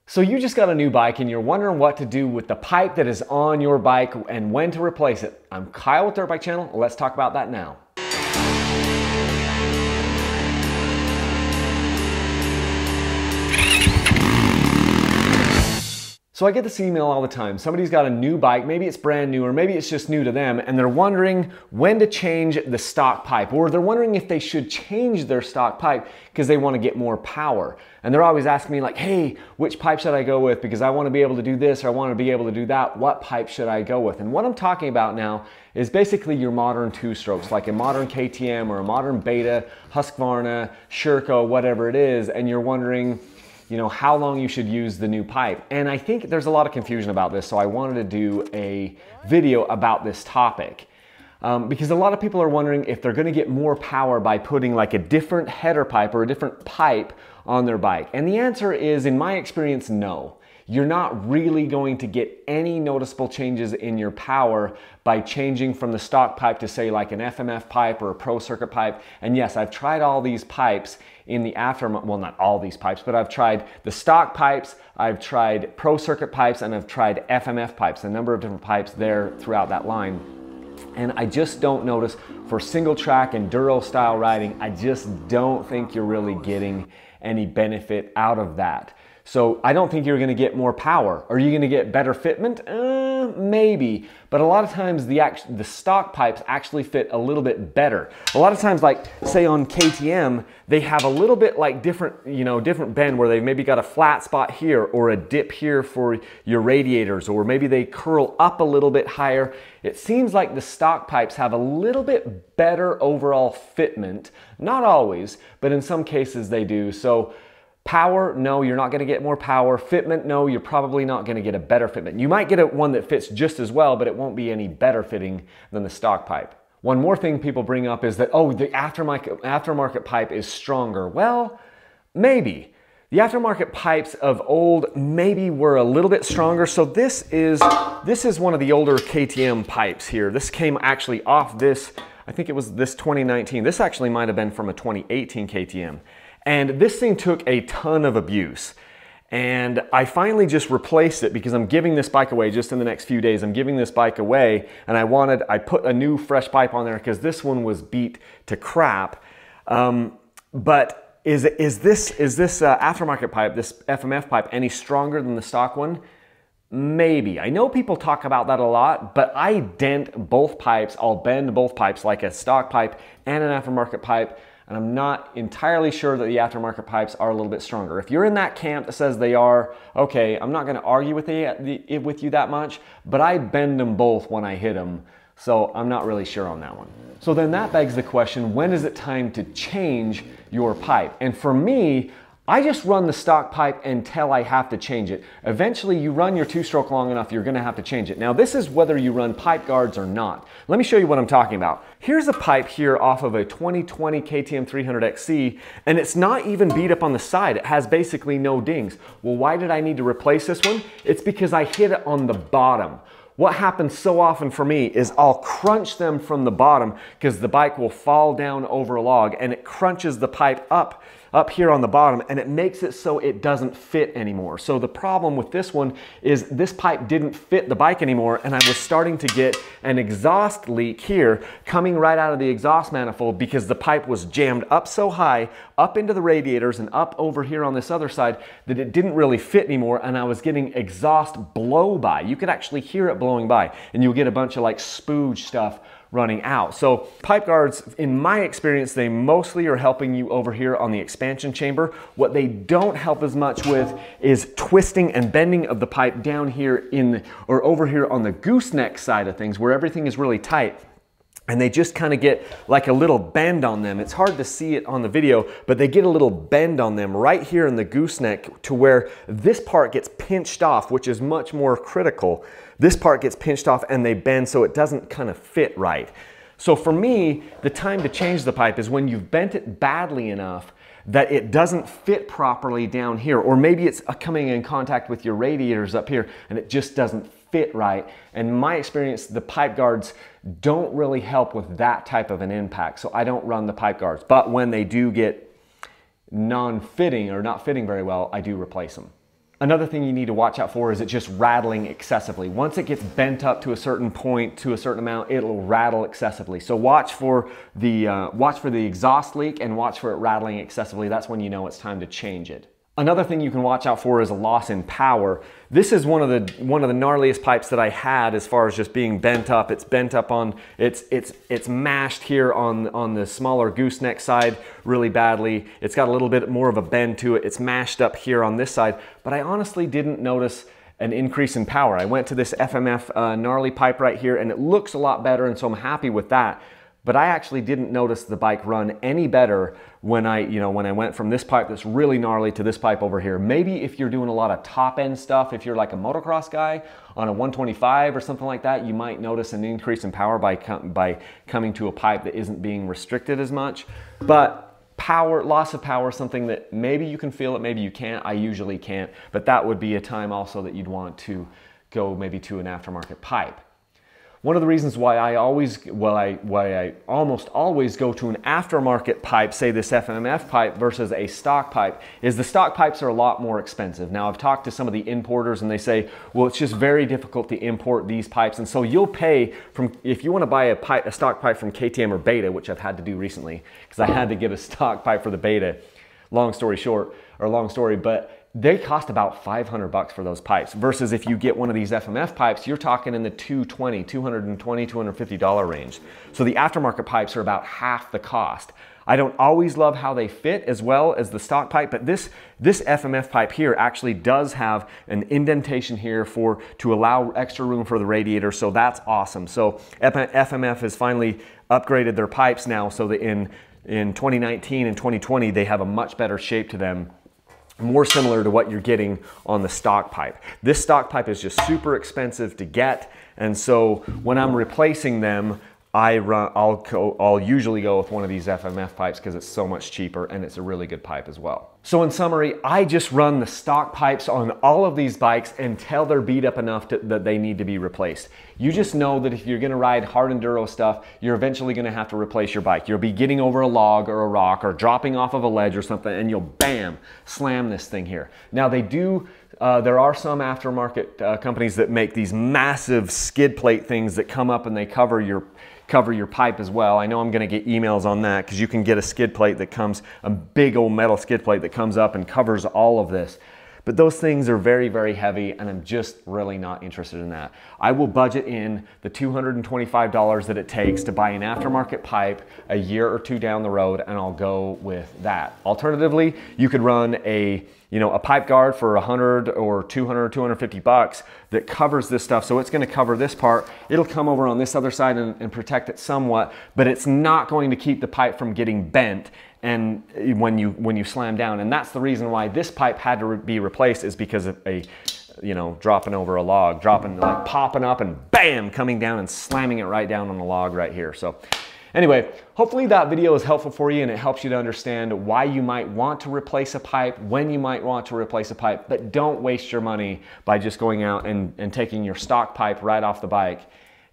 So you just got a new bike and you're wondering what to do with the pipe that is on your bike and when to replace it. I'm Kyle with Dirt Bike Channel. Let's talk about that now. So I get this email all the time. Somebody's got a new bike, maybe it's brand new or maybe it's just new to them, and they're wondering when to change the stock pipe, or they're wondering if they should change their stock pipe because they want to get more power. And they're always asking me like, hey, which pipe should I go with? Because I want to be able to do this or I want to be able to do that. What pipe should I go with? And what I'm talking about now is basically your modern two-strokes, like a modern KTM or a modern Beta, Husqvarna, Sherco, whatever it is, and you're wondering, you know, how long you should use the new pipe. And I think there's a lot of confusion about this, so I wanted to do a video about this topic. Because a lot of people are wondering if they're gonna get more power by putting like a different header pipe or a different pipe on their bike. And the answer is, in my experience, no. You're not really going to get any noticeable changes in your power by changing from the stock pipe to say like an FMF pipe or a Pro Circuit pipe. And yes, I've tried all these pipes in the aftermarket, well, not all these pipes, but I've tried the stock pipes, I've tried Pro Circuit pipes, and I've tried FMF pipes, a number of different pipes there throughout that line. And I just don't notice for single track enduro style riding, I just don't think you're really getting any benefit out of that. So I don't think you're gonna get more power. Are you gonna get better fitment? Maybe, but a lot of times the stock pipes actually fit a little bit better. A lot of times, like say on KTM, they have a little bit like different, you know, different bend where they've maybe got a flat spot here or a dip here for your radiators, or maybe they curl up a little bit higher. It seems like the stock pipes have a little bit better overall fitment. Not always, but in some cases they do. So power, no, you're not gonna get more power. Fitment, no, you're probably not gonna get a better fitment. You might get one that fits just as well, but it won't be any better fitting than the stock pipe. One more thing people bring up is that, oh, the aftermarket pipe is stronger. Well, maybe. The aftermarket pipes of old maybe were a little bit stronger. So this is one of the older KTM pipes here. This came actually off this, I think it was this 2019. This actually might have been from a 2018 KTM. And this thing took a ton of abuse. And I finally just replaced it because I'm giving this bike away just in the next few days. I'm giving this bike away, and I put a new fresh pipe on there because this one was beat to crap. But is this aftermarket pipe, this FMF pipe, any stronger than the stock one? Maybe. I know people talk about that a lot, but I dent both pipes. I'll bend both pipes like a stock pipe and an aftermarket pipe. And I'm not entirely sure that the aftermarket pipes are a little bit stronger. If you're in that camp that says they are, okay, I'm not gonna argue with you that much, but I bend them both when I hit them, so I'm not really sure on that one. So then that begs the question, when is it time to change your pipe? And for me, I just run the stock pipe until I have to change it. Eventually, you run your two-stroke long enough, you're gonna have to change it. Now, this is whether you run pipe guards or not. Let me show you what I'm talking about. Here's a pipe here off of a 2020 KTM 300XC, and it's not even beat up on the side. It has basically no dings. Well, why did I need to replace this one? It's because I hit it on the bottom. What happens so often for me is I'll crunch them from the bottom because the bike will fall down over a log, and it crunches the pipe up here on the bottom, and it makes it so it doesn't fit anymore. So the problem with this one is this pipe didn't fit the bike anymore, and I was starting to get an exhaust leak here coming right out of the exhaust manifold because the pipe was jammed up so high, up into the radiators and up over here on this other side, that it didn't really fit anymore, and I was getting exhaust blow by. You could actually hear it blowing by, and you'll get a bunch of like spooge stuff running out. So pipe guards, in my experience, they mostly are helping you over here on the expansion chamber. What they don't help as much with is twisting and bending of the pipe down here or over here on the gooseneck side of things where everything is really tight. And they just kind of get like a little bend on them. It's hard to see it on the video, but they get a little bend on them right here in the gooseneck to where this part gets pinched off, which is much more critical. This part gets pinched off and they bend so it doesn't kind of fit right. So for me, the time to change the pipe is when you've bent it badly enough that it doesn't fit properly down here, or maybe it's coming in contact with your radiators up here and it just doesn't fit right. And in my experience, the pipe guards don't really help with that type of an impact. So I don't run the pipe guards, but when they do get non-fitting or not fitting very well, I do replace them. Another thing you need to watch out for is it just rattling excessively. Once it gets bent up to a certain point, to a certain amount, it'll rattle excessively. So watch for the exhaust leak and watch for it rattling excessively. That's when you know it's time to change it. Another thing you can watch out for is a loss in power. This is one of the gnarliest pipes that I had as far as just being bent up. It's bent up on, it's mashed here on the smaller gooseneck side really badly. It's got a little bit more of a bend to it. It's mashed up here on this side, but I honestly didn't notice an increase in power. I went to this FMF gnarly pipe right here and it looks a lot better, and so I'm happy with that. But I actually didn't notice the bike run any better when I went from this pipe that's really gnarly to this pipe over here. Maybe if you're doing a lot of top end stuff, if you're like a motocross guy on a 125 or something like that, you might notice an increase in power by coming to a pipe that isn't being restricted as much. But loss of power is something that maybe you can feel it, maybe you can't. I usually can't, but that would be a time also that you'd want to go maybe to an aftermarket pipe. One of the reasons why I almost always go to an aftermarket pipe, say this FMF pipe versus a stock pipe, is the stock pipes are a lot more expensive. Now I've talked to some of the importers and they say, well, it's just very difficult to import these pipes. And so you'll pay if you want to buy a stock pipe from KTM or Beta, which I've had to do recently because I had to get a stock pipe for the Beta, long story, but they cost about $500 for those pipes versus if you get one of these FMF pipes, you're talking in the $250 range. So the aftermarket pipes are about half the cost. I don't always love how they fit as well as the stock pipe, but this FMF pipe here actually does have an indentation here to allow extra room for the radiator, so that's awesome. So FMF has finally upgraded their pipes now so that in 2019 and 2020 they have a much better shape to them, more similar to what you're getting on the stock pipe. This stock pipe is just super expensive to get, and so when I'm replacing them, I'll usually go with one of these FMF pipes because it's so much cheaper and it's a really good pipe as well. So in summary, I just run the stock pipes on all of these bikes until they're beat up enough that they need to be replaced. You just know that if you're gonna ride hard enduro stuff, you're eventually gonna have to replace your bike. You'll be getting over a log or a rock or dropping off of a ledge or something and you'll bam, slam this thing here. Now there are some aftermarket companies that make these massive skid plate things that come up and they cover your pipe as well. I know I'm gonna get emails on that because you can get a skid plate that comes, a big old metal skid plate that comes up and covers all of this. But those things are very, very heavy and I'm just really not interested in that. I will budget in the $225 that it takes to buy an aftermarket pipe a year or two down the road and I'll go with that. Alternatively, you could run a pipe guard for 100 or 200, 250 bucks that covers this stuff. So it's gonna cover this part. It'll come over on this other side and protect it somewhat, but it's not going to keep the pipe from getting bent and when you slam down. And that's the reason why this pipe had to be replaced, is because of dropping over a log, like popping up and bam, coming down and slamming it right down on the log right here. So anyway, hopefully that video is helpful for you and it helps you to understand why you might want to replace a pipe, when you might want to replace a pipe, but don't waste your money by just going out and taking your stock pipe right off the bike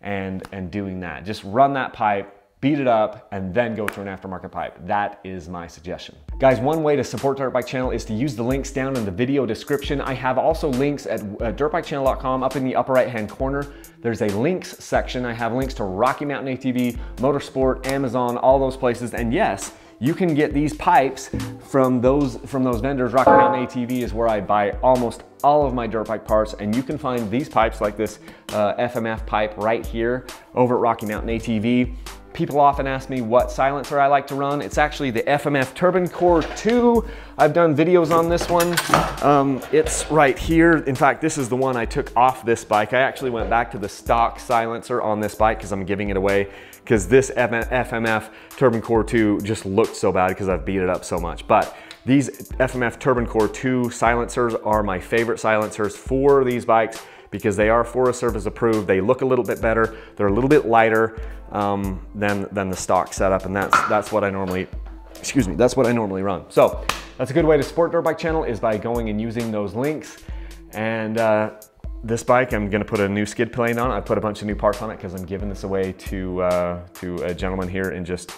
and doing that. Just run that pipe, beat it up, and then go to an aftermarket pipe. That is my suggestion. Guys, one way to support Dirt Bike Channel is to use the links down in the video description. I have also links at dirtbikechannel.com. Up in the upper right-hand corner, there's a links section. I have links to Rocky Mountain ATV, Motorsport, Amazon, all those places. And yes, you can get these pipes from those vendors. Rocky Mountain ATV is where I buy almost all of my dirt bike parts, and you can find these pipes like this FMF pipe right here over at Rocky Mountain ATV. People often ask me what silencer I like to run. It's actually the FMF Turbine Core 2. I've done videos on this one. It's right here. In fact, this is the one I took off this bike. I actually went back to the stock silencer on this bike because I'm giving it away, because this FMF Turbine Core 2 just looked so bad because I've beat it up so much. But these FMF Turbine Core 2 silencers are my favorite silencers for these bikes because they are Forest Service approved. They look a little bit better. They're a little bit lighter than the stock setup, and that's what I normally, that's what I normally run. So that's a good way to support Dirt Bike Channel, is by going and using those links. And this bike, I'm gonna put a new skid plate on. I put a bunch of new parts on it because I'm giving this away to a gentleman here in just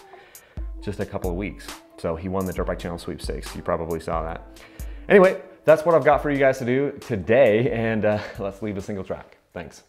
a couple of weeks. So he won the Dirt Bike Channel sweepstakes. You probably saw that. Anyway, that's what I've got for you guys to do today, and let's leave a single track. Thanks.